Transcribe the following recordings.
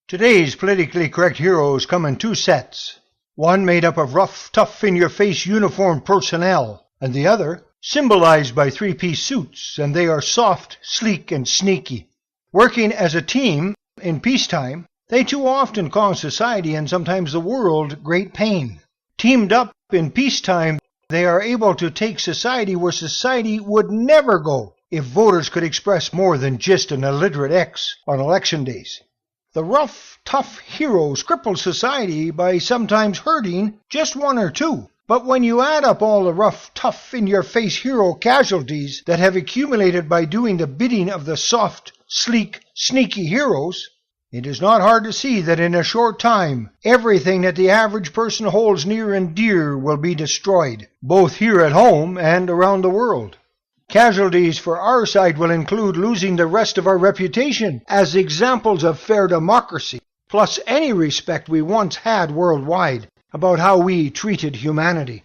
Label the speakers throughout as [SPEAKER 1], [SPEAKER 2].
[SPEAKER 1] Today's politically correct heroes come in two sets. One made up of rough, tough, in-your-face uniformed personnel, and the other symbolized by three-piece suits, and they are soft, sleek, and sneaky. Working as a team in peacetime, they too often cause society and sometimes the world great pain. Teamed up in peacetime, they are able to take society where society would never go if voters could express more than just an illiterate X on election days. The rough, tough heroes cripple society by sometimes hurting just one or two. But when you add up all the rough, tough, in-your-face hero casualties that have accumulated by doing the bidding of the soft, sleek, sneaky heroes, it is not hard to see that in a short time, everything that the average person holds near and dear will be destroyed, both here at home and around the world. Casualties for our side will include losing the rest of our reputation as examples of fair democracy, plus any respect we once had worldwide about how we treated humanity.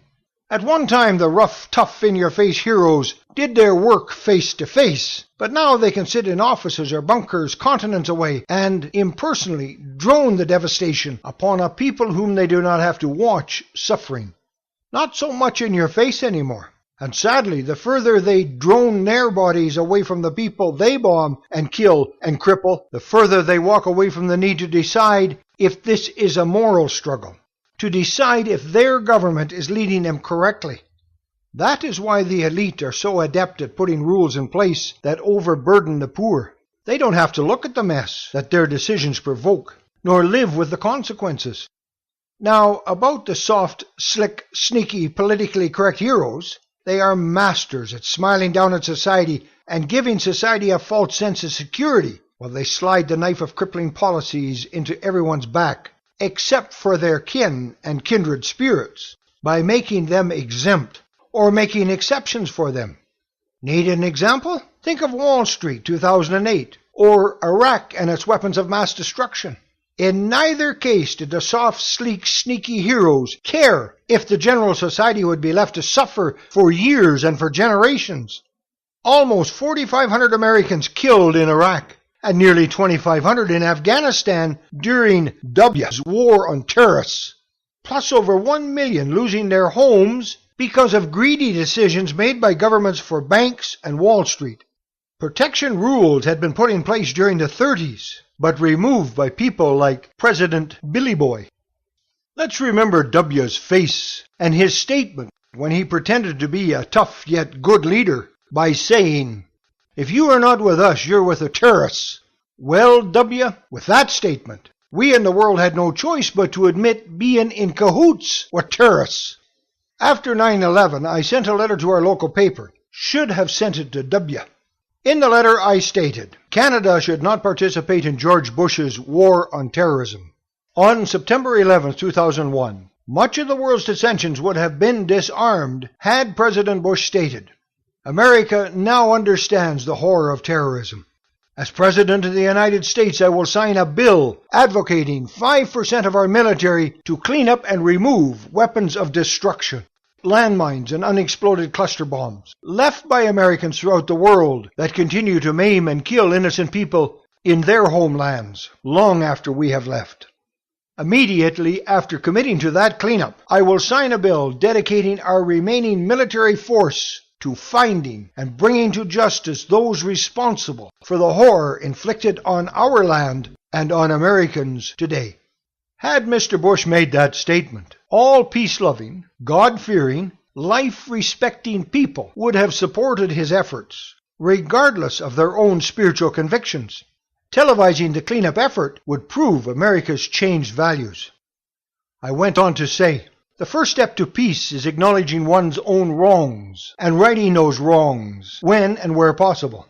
[SPEAKER 1] At one time, the rough, tough, in-your-face heroes did their work face to face, but now they can sit in offices or bunkers continents away and impersonally drone the devastation upon a people whom they do not have to watch suffering. Not so much in your face anymore. And sadly, the further they drone their bodies away from the people they bomb and kill and cripple, the further they walk away from the need to decide if this is a moral struggle, to decide if their government is leading them correctly. That is why the elite are so adept at putting rules in place that overburden the poor. They don't have to look at the mess that their decisions provoke, nor live with the consequences. Now, about the soft, slick, sneaky, politically correct heroes, they are masters at smiling down at society and giving society a false sense of security while they slide the knife of crippling policies into everyone's back, except for their kin and kindred spirits, by making them exempt or making exceptions for them. Need an example? Think of Wall Street 2008 or Iraq and its weapons of mass destruction. In neither case did the soft, sleek, sneaky heroes care if the general society would be left to suffer for years and for generations. Almost 4,500 Americans killed in Iraq and nearly 2,500 in Afghanistan during W's war on terrorists, plus over 1 million losing their homes because of greedy decisions made by governments for banks and Wall Street. Protection rules had been put in place during the 30s, but removed by people like President Billy Boy. Let's remember W's face and his statement when he pretended to be a tough yet good leader by saying, "If you are not with us, you're with the terrorists." Well, W, with that statement, we in the world had no choice but to admit being in cahoots with terrorists. After 9/11, I sent a letter to our local paper. Should have sent it to W. In the letter I stated, Canada should not participate in George Bush's war on terrorism. On September 11, 2001, much of the world's dissensions would have been disarmed had President Bush stated, "America now understands the horror of terrorism. As President of the United States, I will sign a bill advocating 5% of our military to clean up and remove weapons of destruction, landmines and unexploded cluster bombs, left by Americans throughout the world that continue to maim and kill innocent people in their homelands long after we have left. Immediately after committing to that cleanup, I will sign a bill dedicating our remaining military force to finding and bringing to justice those responsible for the horror inflicted on our land and on Americans today." Had Mr. Bush made that statement, all peace-loving, God-fearing, life-respecting people would have supported his efforts, regardless of their own spiritual convictions. Televising the cleanup effort would prove America's changed values. I went on to say, the first step to peace is acknowledging one's own wrongs and righting those wrongs when and where possible.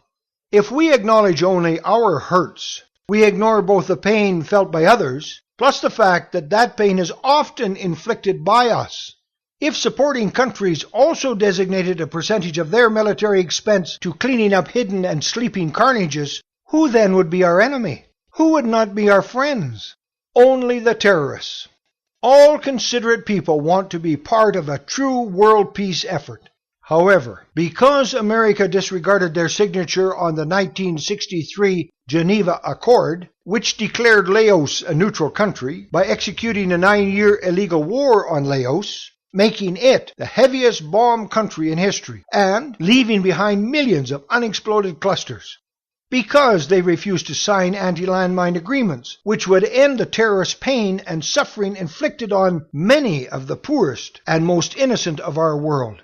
[SPEAKER 1] If we acknowledge only our hurts, we ignore both the pain felt by others, plus the fact that that pain is often inflicted by us. If supporting countries also designated a percentage of their military expense to cleaning up hidden and sleeping carnages, who then would be our enemy? Who would not be our friends? Only the terrorists. All considerate people want to be part of a true world peace effort. However, because America disregarded their signature on the 1963 Geneva Accord, which declared Laos a neutral country by executing a 9-year illegal war on Laos, making it the heaviest bombed country in history, and leaving behind millions of unexploded clusters. Because they refused to sign anti-landmine agreements, which would end the terrorist pain and suffering inflicted on many of the poorest and most innocent of our world.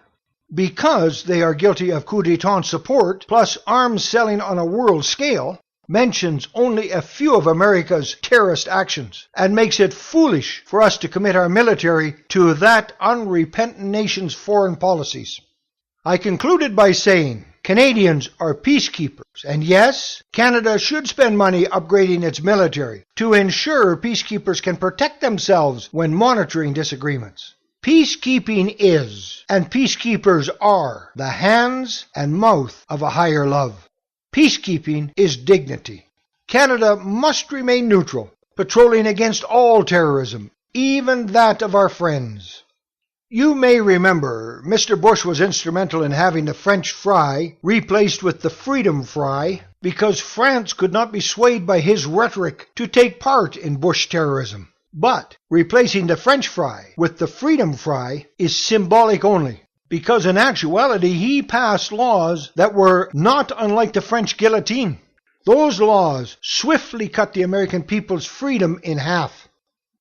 [SPEAKER 1] Because they are guilty of coup d'etat support, plus arms selling on a world scale, mentions only a few of America's terrorist actions, and makes it foolish for us to commit our military to that unrepentant nation's foreign policies. I concluded by saying, Canadians are peacekeepers, and yes, Canada should spend money upgrading its military to ensure peacekeepers can protect themselves when monitoring disagreements. Peacekeeping is, and peacekeepers are, the hands and mouth of a higher love. Peacekeeping is dignity. Canada must remain neutral, patrolling against all terrorism, even that of our friends. You may remember Mr. Bush was instrumental in having the French fry replaced with the freedom fry because France could not be swayed by his rhetoric to take part in Bush terrorism. But replacing the French fry with the freedom fry is symbolic only, because in actuality he passed laws that were not unlike the French guillotine. Those laws swiftly cut the American people's freedom in half.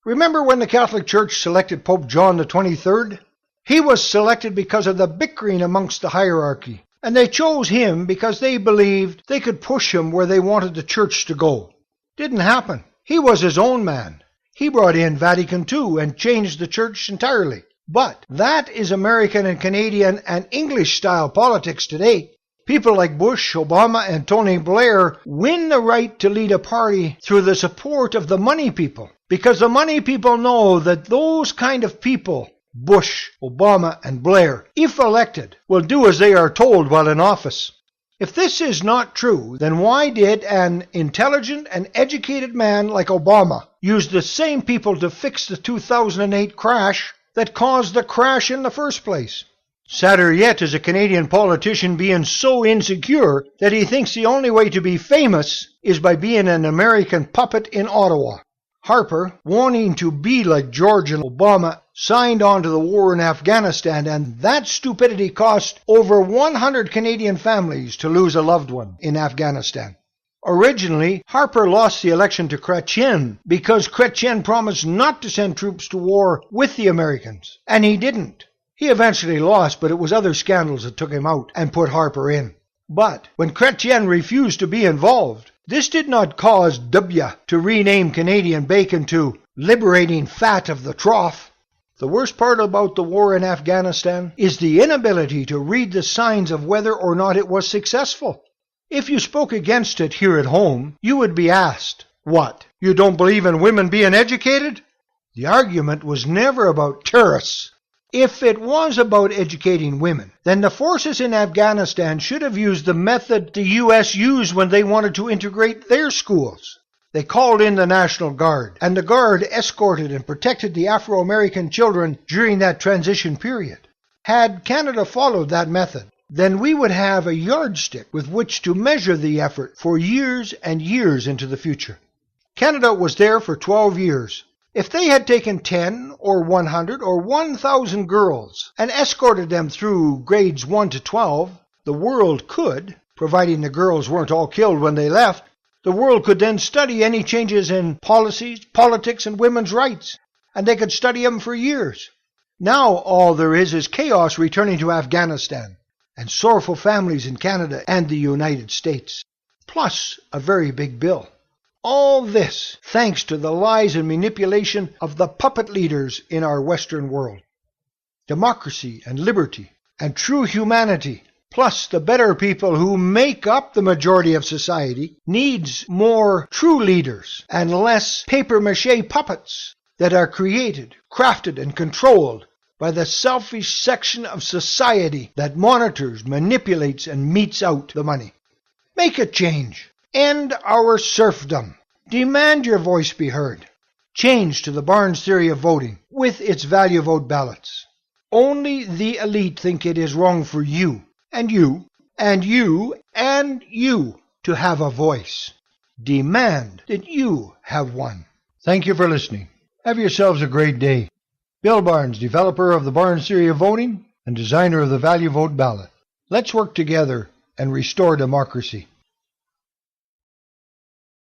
[SPEAKER 1] Remember when the Catholic Church selected Pope John the 23rd? He was selected because of the bickering amongst the hierarchy, and they chose him because they believed they could push him where they wanted the church to go. Didn't happen. He was his own man. He brought in Vatican II and changed the church entirely. But that is American and Canadian and English-style politics today. People like Bush, Obama, and Tony Blair win the right to lead a party through the support of the money people, because the money people know that those kind of people, Bush, Obama, and Blair, if elected, will do as they are told while in office. If this is not true, then why did an intelligent and educated man like Obama use the same people to fix the 2008 crash that caused the crash in the first place? Sadder yet is a Canadian politician being so insecure that he thinks the only way to be famous is by being an American puppet in Ottawa. Harper, wanting to be like George and Obama, signed on to the war in Afghanistan, and that stupidity cost over 100 Canadian families to lose a loved one in Afghanistan. Originally, Harper lost the election to Chrétien because Chrétien promised not to send troops to war with the Americans, and he didn't. He eventually lost, but it was other scandals that took him out and put Harper in. But when Chrétien refused to be involved, this did not cause W to rename Canadian bacon to liberating fat of the trough. The worst part about the war in Afghanistan is the inability to read the signs of whether or not it was successful. If you spoke against it here at home, you would be asked, "What, you don't believe in women being educated?" The argument was never about terrorists. If it was about educating women, then the forces in Afghanistan should have used the method the U.S. used when they wanted to integrate their schools. They called in the National Guard, and the Guard escorted and protected the Afro-American children during that transition period. Had Canada followed that method, then we would have a yardstick with which to measure the effort for years and years into the future. Canada was there for 12 years. If they had taken 10 or 100 or 1,000 girls and escorted them through grades 1 to 12, the world could, providing the girls weren't all killed when they left, the world could then study any changes in policies, politics, and women's rights, and they could study them for years. Now all there is chaos returning to Afghanistan, and sorrowful families in Canada and the United States, plus a very big bill. All this thanks to the lies and manipulation of the puppet leaders in our Western world. Democracy and liberty and true humanity, plus the better people who make up the majority of society, needs more true leaders and less papier-mâché puppets that are created, crafted, and controlled by the selfish section of society that monitors, manipulates, and metes out the money. Make a change. End our serfdom. Demand your voice be heard. Change to the Barnes theory of voting with its value vote ballots. Only the elite think it is wrong for you, and you, and you, and you to have a voice. Demand that you have one. Thank you for listening. Have yourselves a great day. Bill Barnes, developer of the Barnes theory of voting and designer of the Value Vote ballot. Let's work together and restore democracy.